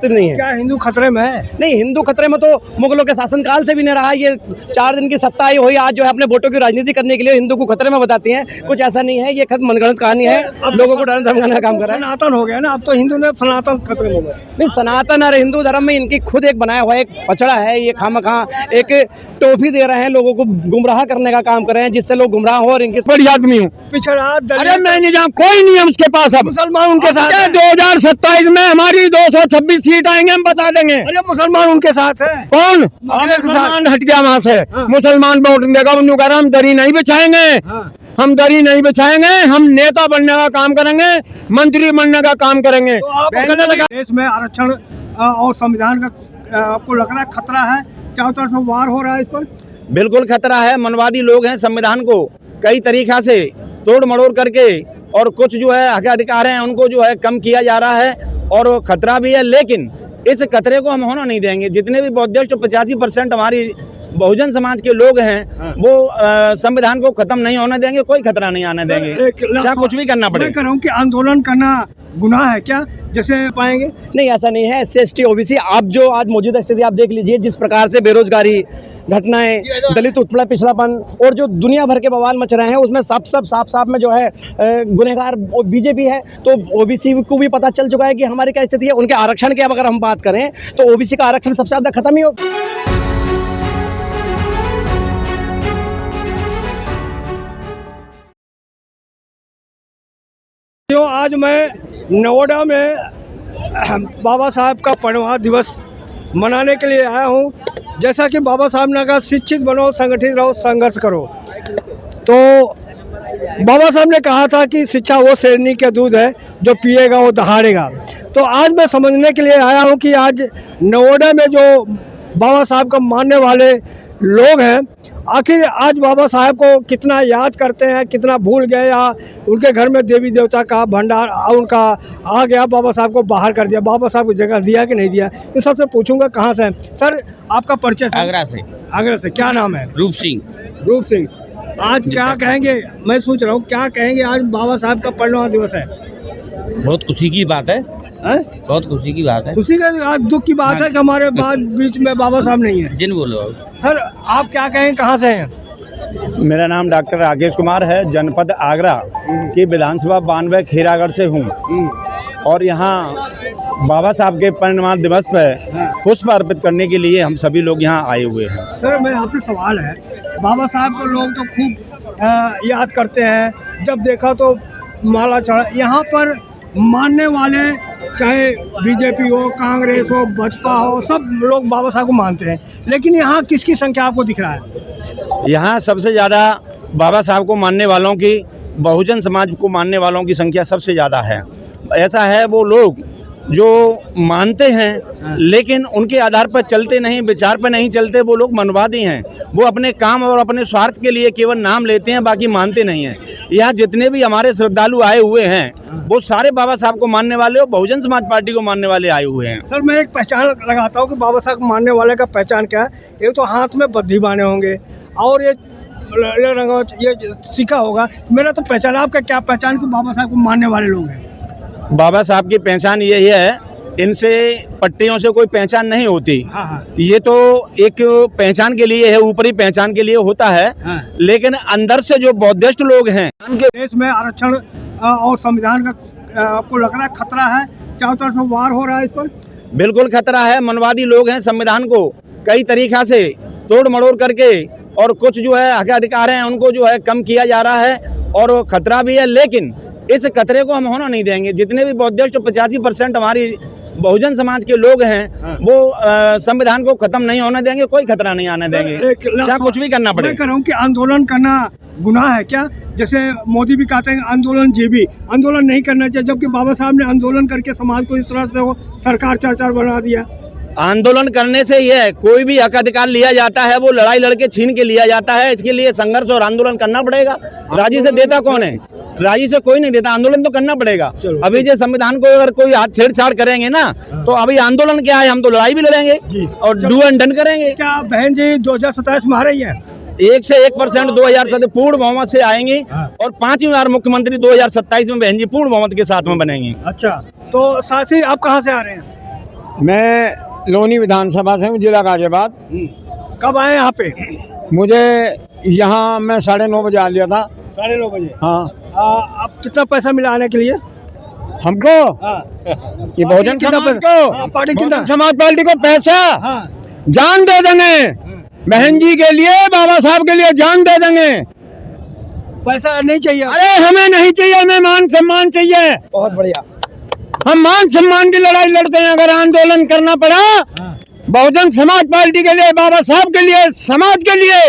अस्तित्व नहीं है। क्या हिंदू खतरे में है? नहीं, हिंदू खतरे में तो मुगलों के शासनकाल से भी नहीं रहा। ये 4 दिन की सत्ता आई हुई, आज जो है अपने वोटों की राजनीति करने के लिए हिंदू को खतरे में बताती हैं। कुछ ऐसा नहीं है, ये मनगढ़ंत कहानी है, लोगों को डर धमकाने का काम कर रहा है। सनातन हो गया ना, अब तो हिंदू ने सनातन खतरे में हो गया। नहीं, सनातन और हिंदू धर्म में इनकी खुद एक बनाया हुआ एक पचड़ा है। ये खामखा एक टोपी दे रहे हैं, लोगों को गुमराह करने का काम कर रहे हैं, जिससे लोग गुमराह हो। और इनकी बड़ी आदमी हूँ, पिछड़ा अरे मैं नहीं जाऊँ, कोई नहीं है उसके पास। अब मुसलमान उनके साथ है। 2027 में हमारी 226 सीट आएंगे, हम बता देंगे। अरे मुसलमान उनके साथ है। कौन? मुसलमान हट गया वहाँ से। हाँ। मुसलमान वोट देगा, उन्होंने कहा हम दरी नहीं बिछाएंगे, हम दरी नहीं बिछाएंगे, हम नेता बनने का काम करेंगे, मंत्री बनने का काम करेंगे। तो आप कहने लगा देश में आरक्षण और संविधान का आपको लग रहा है खतरा है, चारों तरफ से वार हो रहा है इस पर? बिल्कुल खतरा है। मनवादी लोग हैं, संविधान को कई तरीका से तोड़ मड़ोड़ करके और कुछ जो है हक अधिकार हैं उनको जो है कम किया जा रहा है और खतरा भी है। लेकिन इस खतरे को हम होना नहीं देंगे। जितने भी बौद्धिस्ट 85% हमारी बहुजन समाज के लोग हैं वो संविधान को खत्म नहीं होने देंगे, कोई खतरा नहीं आने देंगे, चाहे कुछ भी करना पड़े। मैं कह रहा हूँ कि आंदोलन करना गुनाह है क्या? जैसे पाएंगे नहीं, ऐसा नहीं है। SC ST OBC आप जो आज मौजूदा स्थिति आप देख लीजिए, जिस प्रकार से बेरोजगारी घटनाएं, दलित उत्पीड़न, पिछड़ापन और जो दुनिया भर के बवाल मच रहे हैं, उसमें साफ में जो है गुनहगार बीजेपी है। तो OBC को भी पता चल चुका है कि हमारी क्या स्थिति है। उनके आरक्षण की अब अगर हम बात करें तो OBC का आरक्षण सबसे ज़्यादा खत्म ही हो। तो आज मैं नोएडा में बाबा साहब का परिनिर्वाण दिवस मनाने के लिए आया हूँ। जैसा कि बाबा साहब ने कहा, शिक्षित बनो, संगठित रहो, संघर्ष करो। तो बाबा साहब ने कहा था कि शिक्षा वो शेरनी के दूध है, जो पिएगा वो दहाड़ेगा। तो आज मैं समझने के लिए आया हूँ कि आज नोएडा में जो बाबा साहब का मानने वाले लोग हैं, आखिर आज बाबा साहब को कितना याद करते हैं, कितना भूल गए, या उनके घर में देवी देवता का भंडार उनका आ गया, बाबा साहब को बाहर कर दिया, बाबा साहब को जगह दिया कि नहीं दिया। तो सबसे पूछूंगा कहाँ से हैं सर, आपका परिचय? आगरा से। आगरा से। क्या नाम है? रूप सिंह। रूप सिंह। आज क्या कहेंगे, मैं सोच रहा हूँ क्या कहेंगे, आज बाबा साहब का परिनिर्वाण दिवस है। बहुत खुशी की बात है, बहुत खुशी की बात है। खुशी का आज दुख की बात है कि हमारे बीच में बाबा साहब नहीं है। जिन बोलो सर, आप क्या कहेंगे, कहाँ से हैं? मेरा नाम डॉक्टर राकेश कुमार है, जनपद आगरा की विधानसभा 92 खीरागढ़ से हूँ और यहाँ बाबा साहब के परिनिर्वाण दिवस पर पुष्प अर्पित करने के लिए हम सभी लोग यहाँ आए हुए हैं। सर, मैं आपसे सवाल है, बाबा साहब को लोग तो खूब याद करते हैं, जब देखा तो माला चढ़ा। यहाँ पर मानने वाले चाहे बीजेपी हो, कांग्रेस हो, भाजपा हो, सब लोग बाबा साहब को मानते हैं, लेकिन यहाँ किसकी संख्या आपको दिख रहा है? यहाँ सबसे ज़्यादा बाबा साहब को मानने वालों की, बहुजन समाज को मानने वालों की संख्या सबसे ज़्यादा है। ऐसा है, वो लोग जो मानते हैं लेकिन उनके आधार पर चलते नहीं, विचार पर नहीं चलते, वो लोग मनवादी हैं। वो अपने काम और अपने स्वार्थ के लिए केवल नाम लेते हैं, बाकी मानते नहीं हैं। यहाँ जितने भी हमारे श्रद्धालु आए हुए हैं वो सारे बाबा साहब को मानने वाले और बहुजन समाज पार्टी को मानने वाले आए हुए हैं। सर, मैं एक पहचान लगाता हूँ कि बाबा साहब को मानने वाले का पहचान क्या है। एक तो हाथ में बद्धी बांधे होंगे और ये सीखा होगा। मेरा तो पहचान, आपका क्या पहचान कि बाबा साहब को मानने वाले लोग हैं? बाबा साहब की पहचान यही है, इनसे पट्टियों से कोई पहचान नहीं होती। ये तो एक पहचान के लिए है, ऊपरी पहचान के लिए होता है, लेकिन अंदर से जो बौद्धिस्ट लोग हैं, देश में आरक्षण और संविधान का आपको लग रहा है खतरा है, चारों तरफ से वार हो रहा है इस पर? बिल्कुल खतरा है। मनवादी लोग हैं, संविधान को कई तरीका से तोड़ मड़ोड़ करके और कुछ जो है हक अधिकार हैं उनको जो है कम किया जा रहा है और खतरा भी है। लेकिन इस खतरे को हम होना नहीं देंगे। जितने भी बौद्धिस्ट 85% हमारी बहुजन समाज के लोग हैं वो संविधान को खत्म नहीं होने देंगे, कोई खतरा नहीं आने देंगे, चाहे कुछ भी करना पड़े। मैं कह रहा हूँ कि आंदोलन करना गुनाह है क्या? जैसे मोदी भी कहते हैं आंदोलन जीवी, आंदोलन नहीं करना चाहिए, जबकि बाबा साहब ने आंदोलन करके समाज को इस तरह से वो सरकार चार बना दिया। आंदोलन करने से ये है, कोई भी हक अधिकार लिया जाता है वो लड़ाई लड़के छीन के लिया जाता है। इसके लिए संघर्ष और आंदोलन करना पड़ेगा। राजी से देता कौन है? राजी से कोई नहीं देता, आंदोलन तो करना पड़ेगा। अभी जो संविधान को अगर कोई हाथ छेड़छाड़ करेंगे ना तो अभी आंदोलन क्या है, हम तो लड़ाई भी लड़ेंगे और डू एंड डन करेंगे। क्या बहन जी 2027 में आ रही है? 101% 2027 पूर्ण बहुमत से आएंगी और 5वीं बार मुख्यमंत्री 2027 में बहन जी पूर्ण बहुमत के साथ में बनेंगी। अच्छा, तो साथ ही आप कहाँ से आ रहे हैं? मैं लोनी विधानसभा से हूँ, जिला गाजियाबाद। कब आए यहाँ पे? मुझे यहाँ मैं 9:30 बजे आ लिया था। 9:30 बजे। हाँ। अब कितना पैसा मिला आने के लिए? हमको हाँ। ये बहुजन कितना समाज पैसा? को, हाँ, पार्टी कितना? बहुजन समाज पार्टी को पैसा हाँ। जान दे देंगे, बहन जी के लिए, बाबा साहब के लिए जान दे देंगे। पैसा नहीं चाहिए? अरे हमें नहीं चाहिए, हमें मान सम्मान चाहिए। बहुत बढ़िया। हम मान सम्मान की लड़ाई लड़ते हैं। अगर आंदोलन करना पड़ा बहुजन समाज पार्टी के लिए, बाबा साहब के लिए, समाज के लिए,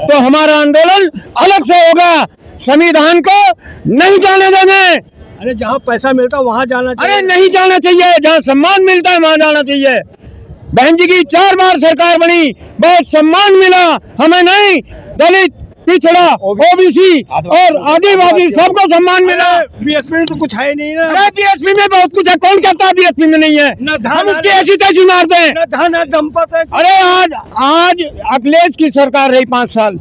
तो हमारा आंदोलन अलग से होगा। संविधान को नहीं जाने देंगे। अरे जहाँ पैसा मिलता है वहाँ जाना चाहिए। अरे नहीं जाना चाहिए, जहाँ सम्मान मिलता है वहाँ जाना चाहिए। बहन जी की 4 बार सरकार बनी, बहुत सम्मान मिला, हमें नहीं। दलित, पिछड़ा, ओबीसी और आदिवासी सबको सम्मान मिला। बीएसपी में तो कुछ है नहीं ना। अरे बीएसपी में बहुत कुछ है, कौन कहता है बीएसपी में नहीं है? हम उसकी ऐसी तैसी मारते हैं। न धन है, दंपत है। अरे आज अखिलेश की सरकार रही 5 साल,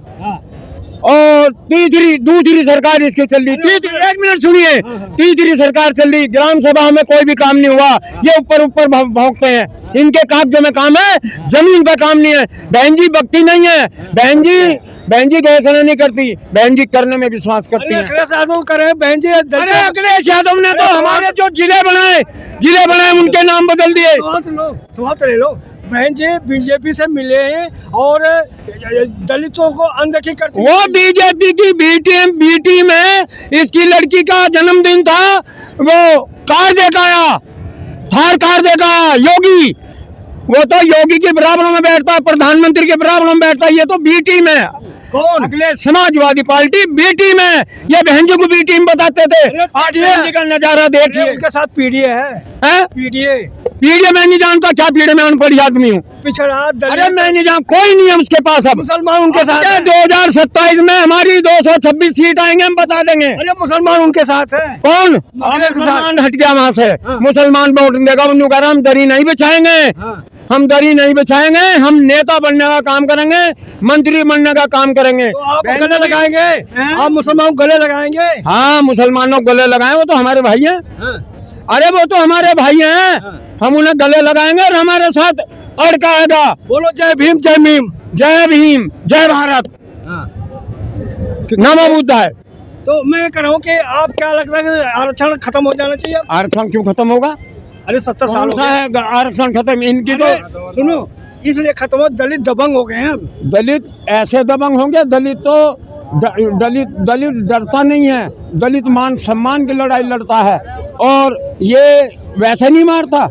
और दूसरी सरकार इसकी चल रही। एक मिनट सुनिए, तीसरी सरकार चल रही, ग्राम सभा में कोई भी काम नहीं हुआ। ये ऊपर भौंकते हैं, इनके कागजों में काम है, जमीन पे काम नहीं है। बहन जी बकती नहीं है, बहन जी घोषणा नहीं करती, बहन जी करने में विश्वास करती है। अखिलेश यादव करे बहन जी। अरे अखिलेश यादव ने तो हमारे जो जिले बनाए उनके नाम बदल दिए। स्वागत ले लो। बहन जी बीजेपी से मिले हैं और दलितों को अनदेखी करती। वो बीजेपी की बी टीम है। इसकी लड़की का जन्मदिन था, वो कार देकर आया, थार कार देकर आया योगी। वो तो योगी के बराबर में बैठता है, प्रधानमंत्री के बराबर में बैठता है। ये तो बी टीम है। कौन? Akhilesh Samajwadi Party B team है। ये बहन जी को बी टीम बताते थे। आज बहन जी का नजारा देखिए। उनके साथ पीडीए है। पीडीए मैं नहीं जानता क्या पीडीए, मैं अनपढ़ आदमी हूँ। पिछड़ा अरे मैं नहीं जानता, कोई नहीं है उसके पास। अब मुसलमान उनके साथ है। 2027 में हमारी 226 सीट आएंगे, हम बता देंगे। अरे मुसलमान उनके साथ है। कौन? मुसलमान हट गया वहाँ से। मुसलमान वोट देगा, उन्होंने कहा हम दरी नहीं बिछाएंगे, हम दरी नहीं बिछाएंगे, हम नेता बनने का काम करेंगे, मंत्री बनने का काम करेंगे। तो आप गले लगाएंगे? आप मुसलमान गले लगाएंगे? हाँ, मुसलमानों को गले लगाए, वो तो हमारे भाई हैं। अरे वो तो हमारे भाई हैं, हम उन्हें गले लगाएंगे और हमारे साथ अड़का आएगा। बोलो जय भीम, जय भीम, जय भीम, जय भारत, नमो बुद्धाय। तो मैं कह रहा हूँ कि आप क्या लगता है कि आरक्षण खत्म हो जाना चाहिए? आरक्षण क्यों खत्म होगा? अरे 70 साल सा है आरक्षण खत्म? इनकी तो सुनो, इसलिए खत्म हो, दलित दबंग हो गए हैं। अब दलित ऐसे दबंग होंगे, दलित तो दलित डरता नहीं है, दलित मान सम्मान की लड़ाई लड़ता है। और ये वैसे नहीं मारता,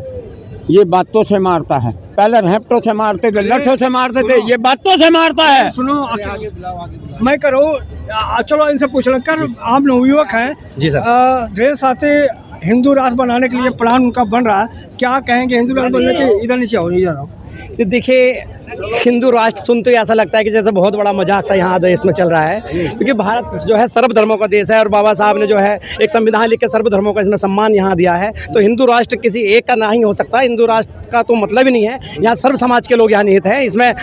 ये बातों से मारता है। पहले रैपटों से मारते थे, लठों से मारते थे, ये बातों से मारता है। सुनो, मैं करो, चलो इनसे पूछ लो। कर आप नवयुवक हैं जी सर। ढेर साथे हिंदू राष्ट्र बनाने के लिए प्लान उनका बन रहा है, क्या कहेंगे? हिंदू राष्ट्र बनना चाहिए? इधर नीचे आओ, इधर आओ। देखिए, हिंदू राष्ट्र सुनते ही ऐसा लगता है कि जैसे बहुत बड़ा मजाक सा यहाँ देश में चल रहा है, क्योंकि भारत जो है सर्वधर्मों का देश है और बाबा साहब ने जो है एक संविधान लिख के सर्वधर्मों का इसमें सम्मान यहाँ दिया है। तो हिंदू राष्ट्र किसी एक का नहीं हो सकता, हिंदू राष्ट्र का तो मतलब ही नहीं है। यहाँ सर्व समाज के लोग यहाँ निहित हैं। इसमें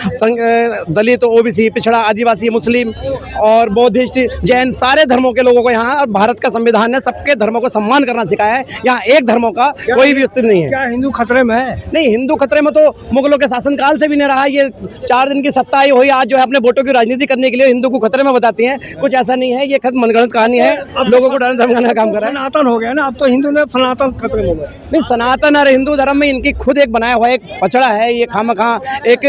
दलित, ओबीसी, पिछड़ा, आदिवासी, मुस्लिम और बौद्धिस्ट, जैन, सारे धर्मों के लोगों को यहाँ, और भारत का संविधान ने सबके धर्मों को सम्मान करना सिखाया है। यहाँ एक धर्मों का कोई भी अस्तित्व नहीं है। क्या हिंदू खतरे में है? नहीं, हिंदू खतरे में तो मुगलों के शासन काल से भी नहीं रहा। ये 4 दिन की सत्ता आई हुई, आज जो है अपने वोटों की राजनीति करने के लिए हिंदू को खतरे में बताती हैं। कुछ ऐसा नहीं है, ये मनगढ़ंत कहानी है, लोगों को डर धमकाने का काम कर रहा है। सनातन हो गया ना, अब तो हिंदू ने सनातन खतरे में हो गया। नहीं, सनातन और हिंदू धर्म में इनकी खुद एक बनाया हुआ एक पचड़ा है। ये खामखा एक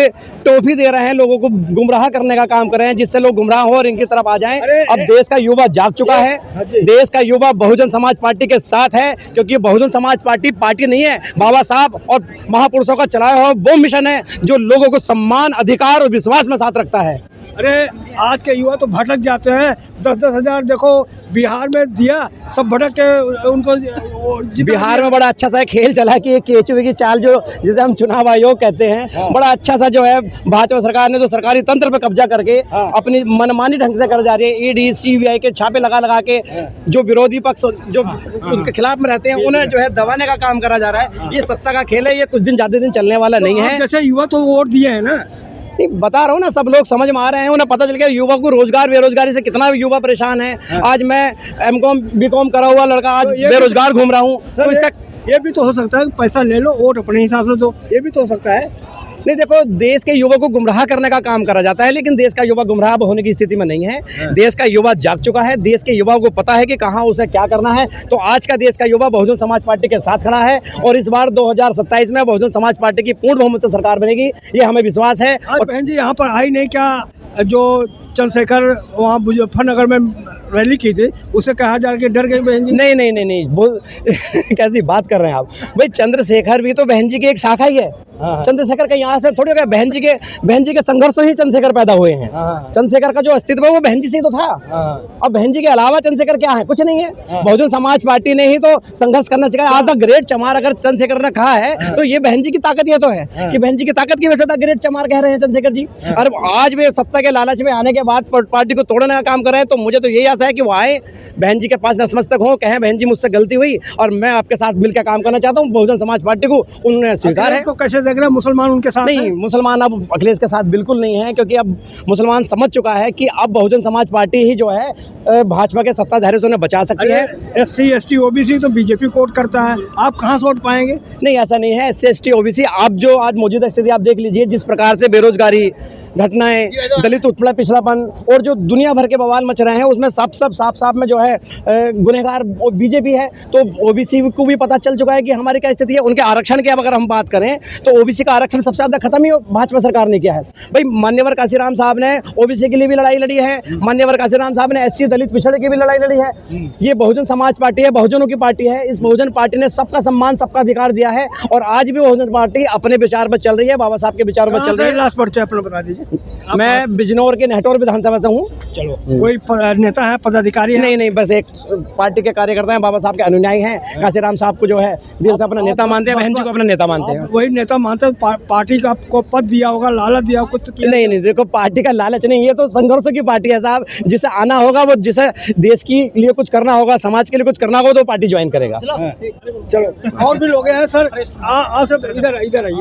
टोपी दे रहे हैं, लोगों को गुमराह करने का काम कर रहे हैं, जिससे लोग गुमराह हो और इनकी तरफ आ जाएं। अब देश का युवा जाग चुका है, देश का युवा बहुजन समाज पार्टी के साथ है, क्योंकि बहुजन समाज पार्टी नहीं है, बाबा साहब और महापुरुषों का चलाया हुआ वो मिशन है जो लोगों को सम्मान, अधिकार और विश्वास में साथ रखता है। अरे आज के युवा तो भटक जाते हैं। 10-10 हजार देखो बिहार में दिया, सब भटक के उनको बिहार में बड़ा अच्छा सा खेल चला कि ये केचुए की चाल, जो जिसे हम चुनाव आयोग कहते हैं, बड़ा अच्छा सा जो है भाजपा सरकार ने जो सरकारी तंत्र पर कब्जा करके अपनी मनमानी ढंग से कर जा रही है। ईडी, सीबीआई के छापे लगा के जो विरोधी पक्ष जो उनके खिलाफ में रहते हैं उन्हें जो है दबाने का काम करा जा रहा है। ये सत्ता का खेल है, ये कुछ दिन ज्यादा दिन चलने वाला नहीं है। जैसे युवा तो वोट दिए हैं ना, बता रहा हूँ ना, सब लोग समझ में आ रहे हैं, उन्हें पता चल गया युवा को रोजगार बेरोजगारी से कितना युवा परेशान है। आज मैं एमकॉम बीकॉम करा हुआ लड़का आज बेरोजगार घूम रहा हूँ, तो इसका ये भी तो हो सकता है कि पैसा ले लो, वोट अपने हिसाब से दो, ये भी तो हो सकता है। नहीं, देखो, देश के युवा को गुमराह करने का काम करा जाता है, लेकिन देश का युवा गुमराह अब होने की स्थिति में नहीं है। देश का युवा जाग चुका है, देश के युवा को पता है कि कहाँ उसे क्या करना है। तो आज का देश का युवा बहुजन समाज पार्टी के साथ खड़ा है और इस बार 2027 में बहुजन समाज पार्टी की पूर्ण बहुमत से सरकार बनेगी, ये हमें विश्वास है। आज बहन जी यहाँ पर आई नहीं क्या, जो चंद्रशेखर वहाँ मुजफ्फरनगर में रैली की थी, उसे कहा जा कि डर गई बहन जी? नहीं नहीं नहीं नहीं, वो कैसी बात कर रहे हैं आप भाई? चंद्रशेखर भी तो बहन जी की एक शाखा ही है। चंद्रशेखर का यहाँ से थोड़ी हो गया, बहन जी के संघर्ष से ही चंद्रशेखर पैदा हुए हैं। चंद्रशेखर का जो अस्तित्व है वो बहन जी से ही तो था। अब बहन जी के अलावा चंद्रशेखर क्या है? कुछ नहीं है। बहुजन समाज पार्टी ने ही तो संघर्ष करना चाहिए। आज तक ग्रेट चमार अगर चंद्रशेखर ने कहा है तो ये बहन जी की ताकत ये तो है कि बहन जी की ताकत की वजह से ग्रेट चमार कह रहे हैं चंद्रशेखर जी। और आज भी सत्ता के लालच में आने के बाद पार्टी को तोड़ने का काम कर रहे हैं। तो मुझे तो यही आशा है कि वो आए, बहन जी के पास नतमस्तक हो, कहें बहन जी मुझसे गलती हुई और मैं आपके साथ मिलकर काम करना चाहता हूँ। बहुजन समाज पार्टी को उन्होंने स्वीकार है। को कैसे देख रहे हैं, मुसलमान उनके साथ नहीं, मुसलमान अब अखिलेश के साथ बिल्कुल नहीं है, क्योंकि अब मुसलमान समझ चुका है कि अब बहुजन समाज पार्टी ही जो है भाजपा के सत्ताधारी से उन्हें बचा सकती है। SC ST OBC तो बीजेपी को वोट करता है, आप कहाँ से वोट पाएंगे? नहीं, ऐसा नहीं है। SC ST OBC आप जो आज मौजूदा स्थिति आप देख लीजिए, जिस प्रकार से बेरोजगारी घटनाएं, दलित उत्पीड़न, पिछड़ापन और जो दुनिया भर के बवाल मच रहे हैं, उसमें साफ में जो है गुनहगार बीजेपी है। तो ओबीसी को भी पता चल चुका है कि हमारी क्या स्थिति है। उनके आरक्षण की अब अगर हम बात करें तो ओबीसी का आरक्षण सबसे ज़्यादा खत्म ही भाजपा सरकार ने किया है। भाई, मान्यवर काशीराम साहब ने ओबीसी के लिए भी लड़ाई लड़ी है, मान्यवर काशीराम साहब ने SC दलित पिछड़े की भी लड़ाई लड़ी है। ये बहुजन समाज पार्टी है, बहुजनों की पार्टी है। इस बहुजन पार्टी ने सबका सम्मान, सबका अधिकार दिया है और आज भी बहुजन पार्टी अपने विचार पर चल रही है, बाबा साहब के विचार पर चल रही है। लास्ट पर्चा अपना बता दीजिए। मैं बिजनौर के नेहटौर विधानसभा से हूँ। चलो, कोई नेता है, पदाधिकारी है? नहीं, बस एक पार्टी के कार्यकर्ता हैं, बाबा साहब के अनुयायी हैं। काशीराम साहब को जो है दिल से अपना नेता मानते हैं, बहन जी को अपना नेता मानते हैं। वही नेता मानते हैं, पार्टी का आपको पद दिया होगा, लालच दिया होगा कुछ? नहीं, देखो, पार्टी का लालच नहीं है, तो संघर्षों की पार्टी है साहब। जिसे आना होगा, वो जिसे देश के लिए कुछ करना होगा, समाज के लिए कुछ करना होगा, तो पार्टी ज्वाइन करेगा। चलो, और भी लोग हैं सर, आप सब इधर आइए।